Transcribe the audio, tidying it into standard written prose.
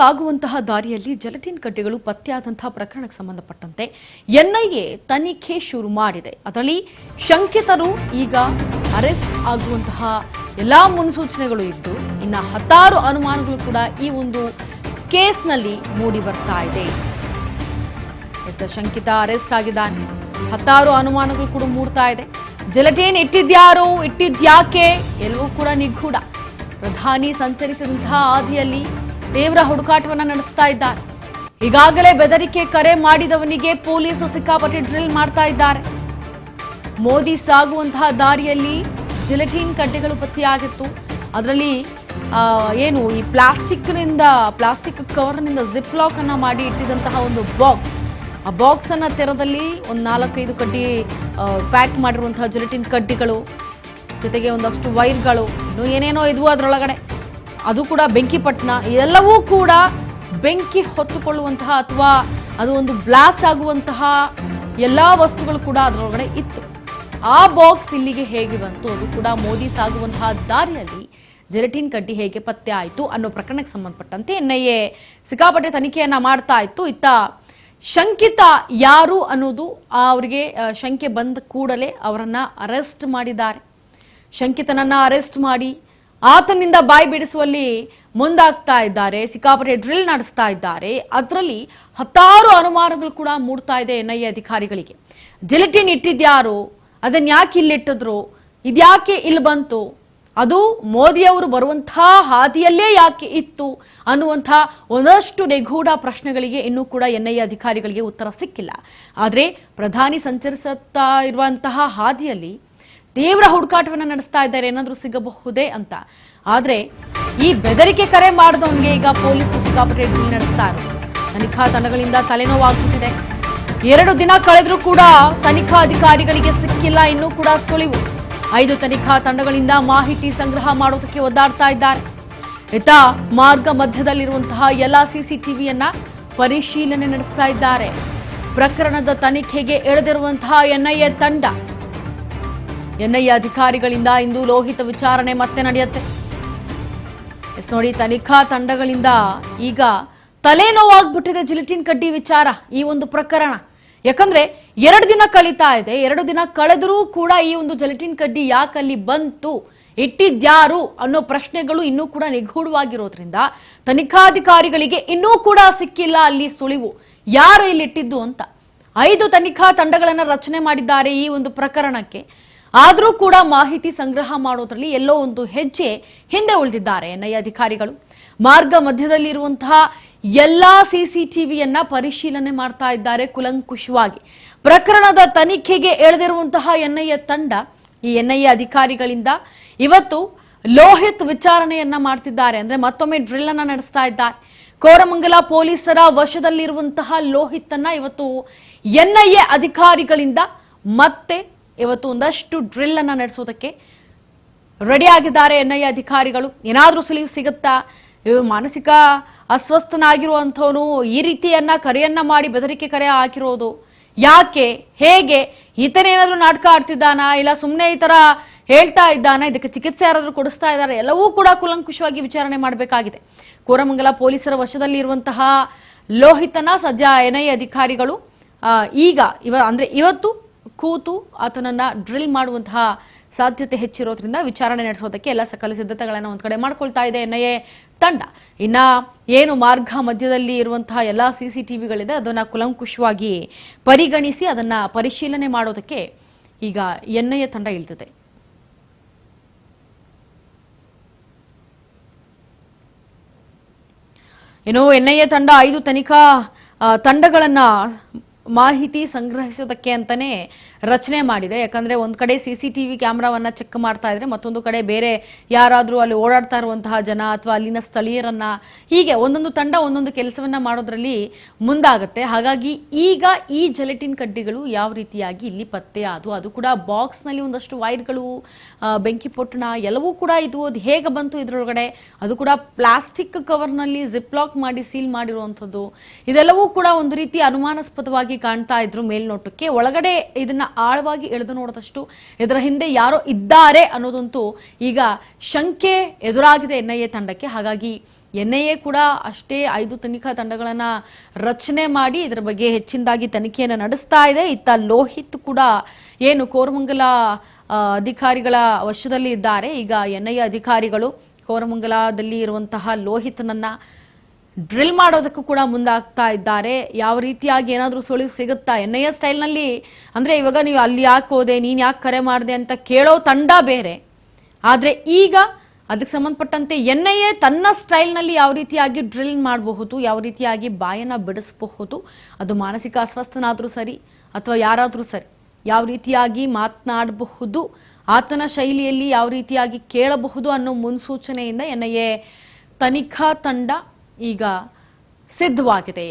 ಸಾಗುವಂತಹ ದಾರಿಯಲ್ಲಿ ಜೆಲಟಿನ್ ಕಡ್ಡಿಗಳು ಪತ್ತೆಯಾದಂತಹ ಪ್ರಕರಣಕ್ಕೆ ಸಂಬಂಧಪಟ್ಟಂತೆ ಎನ್ಐಎ ತನಿಖೆ ಶುರು ಮಾಡಿದೆ. ಅದರಲ್ಲಿ ಶಂಕಿತರು ಈಗ ಅರೆಸ್ಟ್ ಆಗುವಂತಹ ಎಲ್ಲಾ ಮುನ್ಸೂಚನೆಗಳು ಇದ್ದು ಇನ್ನು 16 ಅನುಮಾನಗಳು ಕೂಡ ಈ ಒಂದು ಕೇಸ್ನಲ್ಲಿ ಮೂಡಿ ಬರ್ತಾ ಇದೆ. ಶಂಕಿತ ಅರೆಸ್ಟ್ ಆಗಿದ್ದಾನೆ. 16 ಅನುಮಾನಗಳು ಕೂಡ ಮೂಡ್ತಾ ಇದೆ. ಜೆಲಟಿನ್ ಇಟ್ಟಿದ್ಯಾರು, ಇಟ್ಟಿದ್ಯಾಕೆ ಎಲ್ಲವೂ ಕೂಡ ನಿಗೂಢ. ಪ್ರಧಾನಿ ಸಂಚರಿಸಿದಂತಹ ಹಾದಿಯಲ್ಲಿ ತೀವ್ರ ಹುಡುಕಾಟವನ್ನು ನಡೆಸ್ತಾ ಇದ್ದಾರೆ. ಈಗಾಗಲೇ ಬೆದರಿಕೆ ಕರೆ ಮಾಡಿದವನಿಗೆ ಪೊಲೀಸ್ ಸಿಕ್ಕಾಪಟ್ಟೆ ಡ್ರಿಲ್ ಮಾಡ್ತಾ ಇದ್ದಾರೆ. ಮೋದಿ ಸಾಗುವಂತಹ ದಾರಿಯಲ್ಲಿ ಜೆಲಟಿನ್ ಕಡ್ಡಿಗಳು ಪತ್ತೆಯಾಗಿತ್ತು. ಅದರಲ್ಲಿ ಏನು ಈ ಪ್ಲಾಸ್ಟಿಕ್ ಕವರ್ನಿಂದ ಜಿಪ್ ಲಾಕ್ ಅನ್ನ ಮಾಡಿ ಇಟ್ಟಿದಂತಹ ಒಂದು ಬಾಕ್ಸ್, ಆ ಬಾಕ್ಸ್ ಅನ್ನ ತೆರದಲ್ಲಿ ಒಂದು 4-5 ಕಡ್ಡಿ ಪ್ಯಾಕ್ ಮಾಡಿರುವಂತಹ ಜೆಲಟಿನ್ ಕಡ್ಡಿಗಳು, ಜೊತೆಗೆ ಒಂದಷ್ಟು ವೈರ್ಗಳು, ಇನ್ನು ಏನೇನೋ ಇದ್ವು ಅದರೊಳಗಡೆ. ಅದು ಕೂಡ ಬೆಂಕಿಪಟ್ಟಣ, ಎಲ್ಲವೂ ಕೂಡ ಬೆಂಕಿ ಹೊತ್ತುಕೊಳ್ಳುವಂತಹ ಅಥವಾ ಅದು ಒಂದು ಬ್ಲಾಸ್ಟ್ ಆಗುವಂತಹ ಎಲ್ಲಾ ವಸ್ತುಗಳು ಕೂಡ ಅದರೊಳಗಡೆ ಇತ್ತು. ಆ ಬಾಕ್ಸ್ ಇಲ್ಲಿಗೆ ಹೇಗೆ ಬಂತು, ಅದು ಕೂಡ ಮೋದಿ ಸಾಗುವಂತಹ ದಾರಿಯಲ್ಲಿ ಜೆಲಟಿನ್ ಕಡ್ಡಿ ಹೇಗೆ ಪತ್ತೆ ಆಯಿತು ಅನ್ನೋ ಪ್ರಕರಣಕ್ಕೆ ಸಂಬಂಧಪಟ್ಟಂತೆ ಎನ್ಐಎ ಸಿಕ್ಕಾಪಟ್ಟೆ ತನಿಖೆಯನ್ನ ಮಾಡ್ತಾ ಇತ್ತು. ಇತ್ತ ಶಂಕಿತ ಯಾರು ಅನ್ನೋದು ಅವರಿಗೆ ಶಂಕೆ ಬಂದ ಕೂಡಲೇ ಅವರನ್ನ ಅರೆಸ್ಟ್ ಮಾಡಿದ್ದಾರೆ. ಶಂಕಿತನನ್ನ ಅರೆಸ್ಟ್ ಮಾಡಿ ಆತನಿಂದ ಬಾಯಿ ಬಿಡಿಸುವಲ್ಲಿ ಮುಂದಾಗ್ತಾ ಇದ್ದಾರೆ. ಸಿಕ್ಕಾಪಟ್ಟೆ ಡ್ರಿಲ್ ನಡೆಸ್ತಾ ಇದ್ದಾರೆ. ಅದರಲ್ಲಿ 16 ಅನುಮಾನಗಳು ಕೂಡ ಮೂಡ್ತಾ ಇದೆ ಎನ್ಐಎ ಅಧಿಕಾರಿಗಳಿಗೆ. ಜೆಲಟಿನ್ ಇಟ್ಟಿದ್ಯಾರು, ಅದನ್ನ ಯಾಕೆ ಇಲ್ಲಿಟ್ಟಿದ್ರು, ಇದ್ಯಾಕೆ ಇಲ್ಲಿ ಬಂತು, ಅದು ಮೋದಿಯವರು ಬರುವಂತಹ ಹಾದಿಯಲ್ಲೇ ಯಾಕೆ ಇತ್ತು ಅನ್ನುವಂಥ ಒಂದಷ್ಟು ನಿಗೂಢ ಪ್ರಶ್ನೆಗಳಿಗೆ ಇನ್ನೂ ಕೂಡ ಎನ್ಐಎ ಅಧಿಕಾರಿಗಳಿಗೆ ಉತ್ತರ ಸಿಕ್ಕಿಲ್ಲ. ಆದರೆ ಪ್ರಧಾನಿ ಸಂಚರಿಸುತ್ತಾ ಇರುವಂತಹ ಹಾದಿಯಲ್ಲಿ ತೀವ್ರ ಹುಡುಕಾಟವನ್ನು ನಡೆಸ್ತಾ ಇದ್ದಾರೆ, ಏನಾದರೂ ಸಿಗಬಹುದೇ ಅಂತ. ಆದ್ರೆ ಈ ಬೆದರಿಕೆ ಕರೆ ಮಾಡಿದವನಿಗೆ ಈಗ ಪೊಲೀಸ್ ಸಿಕ್ಕಾಪಟ್ಟೆ ಡ್ರಿಲ್ ನಡೆಸ್ತಾ ಇದ್ದಾರೆ. ತನಿಖಾ ತಂಡಗಳಿಂದ ತಲೆನೋವಾಗುತ್ತಿದೆ. 2 ದಿನ ಕಳೆದ್ರೂ ಕೂಡ ತನಿಖಾ ಅಧಿಕಾರಿಗಳಿಗೆ ಸಿಕ್ಕಿಲ್ಲ. ಇನ್ನೂ ಕೂಡ ಸುಳಿವು. 5 ತನಿಖಾ ತಂಡಗಳಿಂದ ಮಾಹಿತಿ ಸಂಗ್ರಹ ಮಾಡೋದಕ್ಕೆ ಒದ್ದಾಡ್ತಾ ಇದ್ದಾರೆ. ಇತ್ತ ಮಾರ್ಗ ಮಧ್ಯದಲ್ಲಿರುವಂತಹ ಎಲ್ಲ ಸಿಸಿಟಿವಿಯನ್ನ ಪರಿಶೀಲನೆ ನಡೆಸ್ತಾ ಇದ್ದಾರೆ. ಪ್ರಕರಣದ ತನಿಖೆಗೆ ಇಳಿದಿರುವಂತಹ ಎನ್ಐಎ ತಂಡ, ಎನ್ಐಎ ಅಧಿಕಾರಿಗಳಿಂದ ಇಂದು ಲೋಹಿತ ವಿಚಾರಣೆ ಮತ್ತೆ ನಡೆಯುತ್ತೆ. ನೋಡಿ, ತನಿಖಾ ತಂಡಗಳಿಂದ ಈಗ ತಲೆನೋವಾಗ್ಬಿಟ್ಟಿದೆ ಜೆಲಟಿನ್ ಕಡ್ಡಿ ವಿಚಾರ, ಈ ಒಂದು ಪ್ರಕರಣ. ಯಾಕಂದ್ರೆ 2 ದಿನ ಕಳೀತಾ ಇದೆ. 2 ದಿನ ಕಳೆದರೂ ಕೂಡ ಈ ಒಂದು ಜೆಲಟಿನ್ ಕಡ್ಡಿ ಯಾಕಲ್ಲಿ ಬಂತು, ಇಟ್ಟಿದ್ಯಾರು ಅನ್ನೋ ಪ್ರಶ್ನೆಗಳು ಇನ್ನೂ ಕೂಡ ನಿಗೂಢವಾಗಿರೋದ್ರಿಂದ ತನಿಖಾಧಿಕಾರಿಗಳಿಗೆ ಇನ್ನೂ ಕೂಡ ಸಿಕ್ಕಿಲ್ಲ ಅಲ್ಲಿ ಸುಳಿವು, ಯಾರು ಇಲ್ಲಿ ಇಟ್ಟಿದ್ದು ಅಂತ. 5 ತನಿಖಾ ತಂಡಗಳನ್ನು ರಚನೆ ಮಾಡಿದ್ದಾರೆ ಈ ಒಂದು ಪ್ರಕರಣಕ್ಕೆ. ಆದರೂ ಕೂಡ ಮಾಹಿತಿ ಸಂಗ್ರಹ ಮಾಡೋದ್ರಲ್ಲಿ ಎಲ್ಲೋ ಒಂದು ಹೆಜ್ಜೆ ಹಿಂದೆ ಉಳಿದಿದ್ದಾರೆ ಎನ್ಐಎ ಅಧಿಕಾರಿಗಳು. ಮಾರ್ಗ ಮಧ್ಯದಲ್ಲಿರುವಂತಹ ಎಲ್ಲಾ ಸಿಸಿಟಿವಿಯನ್ನ ಪರಿಶೀಲನೆ ಮಾಡ್ತಾ ಇದ್ದಾರೆ ಕುಲಂಕುಷವಾಗಿ. ಪ್ರಕರಣದ ತನಿಖೆಗೆ ಎಳೆದಿರುವಂತಹ ಎನ್ಐಎ ತಂಡ, ಈ ಎನ್ಐಎ ಅಧಿಕಾರಿಗಳಿಂದ ಇವತ್ತು ಲೋಹಿತ್ ವಿಚಾರಣೆಯನ್ನ ಮಾಡ್ತಿದ್ದಾರೆ. ಅಂದ್ರೆ ಮತ್ತೊಮ್ಮೆ ಡ್ರಿಲ್ ಅನ್ನ ನಡೆಸ್ತಾ ಇದ್ದಾರೆ. ಕೋರಮಂಗಲ ಪೊಲೀಸರ ವಶದಲ್ಲಿರುವಂತಹ ಲೋಹಿತ್ ಅನ್ನ ಇವತ್ತು ಎನ್ಐಎ ಅಧಿಕಾರಿಗಳಿಂದ ಮತ್ತೆ ಇವತ್ತು ಒಂದಷ್ಟು ಡ್ರಿಲ್ ಅನ್ನ ನಡೆಸೋದಕ್ಕೆ ರೆಡಿ ಆಗಿದ್ದಾರೆ ಎನ್ಐಎ ಅಧಿಕಾರಿಗಳು. ಏನಾದ್ರೂ ಸುಳಿವು ಸಿಗುತ್ತಾ, ಮಾನಸಿಕ ಅಸ್ವಸ್ಥನಾಗಿರುವಂಥವನು ಈ ರೀತಿಯನ್ನ ಕರೆಯನ್ನ ಮಾಡಿ ಬೆದರಿಕೆ ಕರೆ ಹಾಕಿರೋದು ಯಾಕೆ, ಹೇಗೆ, ಈತನೇನಾದ್ರೂ ನಾಟಕ ಆಡ್ತಿದ್ದಾನಾ, ಇಲ್ಲ ಸುಮ್ಮನೆ ಈ ತರ ಹೇಳ್ತಾ ಇದ್ದಾನಾ, ಇದಕ್ಕೆ ಚಿಕಿತ್ಸೆ ಯಾರಾದ್ರೂ ಕೊಡಿಸ್ತಾ ಇದ್ದಾರೆ, ಎಲ್ಲವೂ ಕೂಡ ಕೂಲಂಕುಷವಾಗಿ ವಿಚಾರಣೆ ಮಾಡಬೇಕಾಗಿದೆ. ಕೋರಮಂಗಲ ಪೊಲೀಸರ ವಶದಲ್ಲಿ ಇರುವಂತಹ ಲೋಹಿತನ ಸದ್ಯ ಎನ್ಐಎ ಅಧಿಕಾರಿಗಳು ಇವತ್ತು ಕೂತು ಆತನನ್ನ ಡ್ರಿಲ್ ಮಾಡುವಂತಹ ಸಾಧ್ಯತೆ ಹೆಚ್ಚಿರೋದ್ರಿಂದ ವಿಚಾರಣೆ ನಡೆಸೋದಕ್ಕೆ ಎಲ್ಲ ಸಕಲ ಸಿದ್ಧತೆಗಳನ್ನು ಒಂದ್ ಕಡೆ ಮಾಡ್ಕೊಳ್ತಾ ಇದೆ ಎನ್ಐಎ ತಂಡ. ಇನ್ನ ಏನು ಮಾರ್ಗ ಮಧ್ಯದಲ್ಲಿ ಇರುವಂತಹ ಎಲ್ಲಾ ಸಿಸಿಟಿವಿಗಳಿದೆ ಅದನ್ನ ಕುಲಂಕುಷವಾಗಿ ಪರಿಗಣಿಸಿ ಅದನ್ನ ಪರಿಶೀಲನೆ ಮಾಡೋದಕ್ಕೆ ಈಗ ಎನ್ಐಎ ತಂಡ ಇಳಿದಿದೆ. ಇನ್ನು ಎನ್ಐಎ ತಂಡ 5 ತನಿಖಾ ತಂಡಗಳನ್ನ ಮಾಹಿತಿ ಸಂಗ್ರಹಿಸೋದಕ್ಕೆ ಅಂತಾನೆ ರಚನೆ ಮಾಡಿದೆ. ಯಾಕಂದ್ರೆ ಒಂದ್ ಕಡೆ ಸಿಸಿಟಿವಿ ಕ್ಯಾಮೆರಾವನ್ನ ಚೆಕ್ ಮಾಡ್ತಾ ಇದ್ರೆ, ಮತ್ತೊಂದು ಕಡೆ ಬೇರೆ ಯಾರಾದ್ರೂ ಅಲ್ಲಿ ಓಡಾಡ್ತಾ ಇರುವಂತಹ ಜನ ಅಥವಾ ಅಲ್ಲಿನ ಸ್ಥಳೀಯರನ್ನ, ಹೀಗೆ ಒಂದೊಂದು ತಂಡ ಒಂದೊಂದು ಕೆಲಸವನ್ನ ಮಾಡೋದ್ರಲ್ಲಿ ಮುಂದಾಗುತ್ತೆ. ಹಾಗಾಗಿ ಈಗ ಈ ಜೆಲಟಿನ್ ಕಡ್ಡಿಗಳು ಯಾವ ರೀತಿಯಾಗಿ ಇಲ್ಲಿ ಪತ್ತೆ ಆದವು, ಅದು ಕೂಡ ಬಾಕ್ಸ್ ನಲ್ಲಿ ಒಂದಷ್ಟು ವೈರ್ಗಳು, ಬೆಂಕಿ ಪೊಟ್ಟಣ ಎಲ್ಲವೂ ಕೂಡ ಇದು, ಅದು ಹೇಗೆ ಬಂತು ಇದ್ರೊಳಗಡೆ, ಅದು ಕೂಡ ಪ್ಲಾಸ್ಟಿಕ್ ಕವರ್ ನಲ್ಲಿ ಜಿಪ್ ಲಾಕ್ ಮಾಡಿ ಸೀಲ್ ಮಾಡಿರುವಂತದ್ದು, ಇದೆಲ್ಲವೂ ಕೂಡ ಒಂದು ರೀತಿ ಅನುಮಾನಾಸ್ಪದವಾಗಿ ಕಾಣ್ತಾ ಇದ್ರು ಮೇಲ್ನೋಟಕ್ಕೆ. ಒಳಗಡೆ ಇದನ್ನ ಆಳವಾಗಿ ಎಳೆದು ನೋಡಿದಷ್ಟು ಇದರ ಹಿಂದೆ ಯಾರೋ ಇದ್ದಾರೆ ಅನ್ನೋದಂತೂ ಈಗ ಶಂಕೆ ಎದುರಾಗಿದೆ ಎನ್ಐಎ ತಂಡಕ್ಕೆ. ಹಾಗಾಗಿ ಎನ್ಐಎ ಕೂಡ ಅಷ್ಟೇ 5 ತನಿಖಾ ತಂಡಗಳನ್ನು ರಚನೆ ಮಾಡಿ ಇದರ ಬಗ್ಗೆ ಹೆಚ್ಚಿನದಾಗಿ ತನಿಖೆಯನ್ನು ನಡೆಸ್ತಾ ಇದೆ. ಇತ್ತ ಲೋಹಿತ್ ಕೂಡ ಏನು ಕೋರಮಂಗಲ ಅಧಿಕಾರಿಗಳ ವಶದಲ್ಲಿ ಇದ್ದಾರೆ. ಈಗ ಎನ್ಐಎ ಅಧಿಕಾರಿಗಳು ಕೋರಮಂಗಲದಲ್ಲಿ ಇರುವಂತಹ ಲೋಹಿತ್ನನ್ನ ಡ್ರಿಲ್ ಮಾಡೋದಕ್ಕೂ ಕೂಡ ಮುಂದಾಗ್ತಾ ಇದ್ದಾರೆ. ಯಾವ ರೀತಿಯಾಗಿ ಏನಾದರೂ ಸುಳಿವು ಸಿಗುತ್ತಾ ಎನ್ಐಎ ಸ್ಟೈಲ್ನಲ್ಲಿ, ಅಂದರೆ ಇವಾಗ ನೀವು ಅಲ್ಲಿ ಯಾಕೆ ಹೋದೆ, ನೀನು ಯಾಕೆ ಕರೆ ಮಾಡಿದೆ ಅಂತ ಕೇಳೋ ತಂಡ ಬೇರೆ. ಆದರೆ ಈಗ ಅದಕ್ಕೆ ಸಂಬಂಧಪಟ್ಟಂತೆ ಎನ್ಐಎ ತನ್ನ ಸ್ಟೈಲ್ನಲ್ಲಿ ಯಾವ ರೀತಿಯಾಗಿ ಡ್ರಿಲ್ ಮಾಡಬಹುದು, ಯಾವ ರೀತಿಯಾಗಿ ಬಾಯನ್ನು ಬಿಡಿಸಬಹುದು, ಅದು ಮಾನಸಿಕ ಅಸ್ವಸ್ಥನಾದರೂ ಸರಿ ಅಥವಾ ಯಾರಾದರೂ ಸರಿ, ಯಾವ ರೀತಿಯಾಗಿ ಮಾತನಾಡಬಹುದು, ಆತನ ಶೈಲಿಯಲ್ಲಿ ಯಾವ ರೀತಿಯಾಗಿ ಕೇಳಬಹುದು ಅನ್ನೋ ಮುನ್ಸೂಚನೆಯಿಂದ ಎನ್ಐಎ ತನಿಖಾ ತಂಡ ಈಗ ಸಿದ್ಧವಾಗಿದೆ.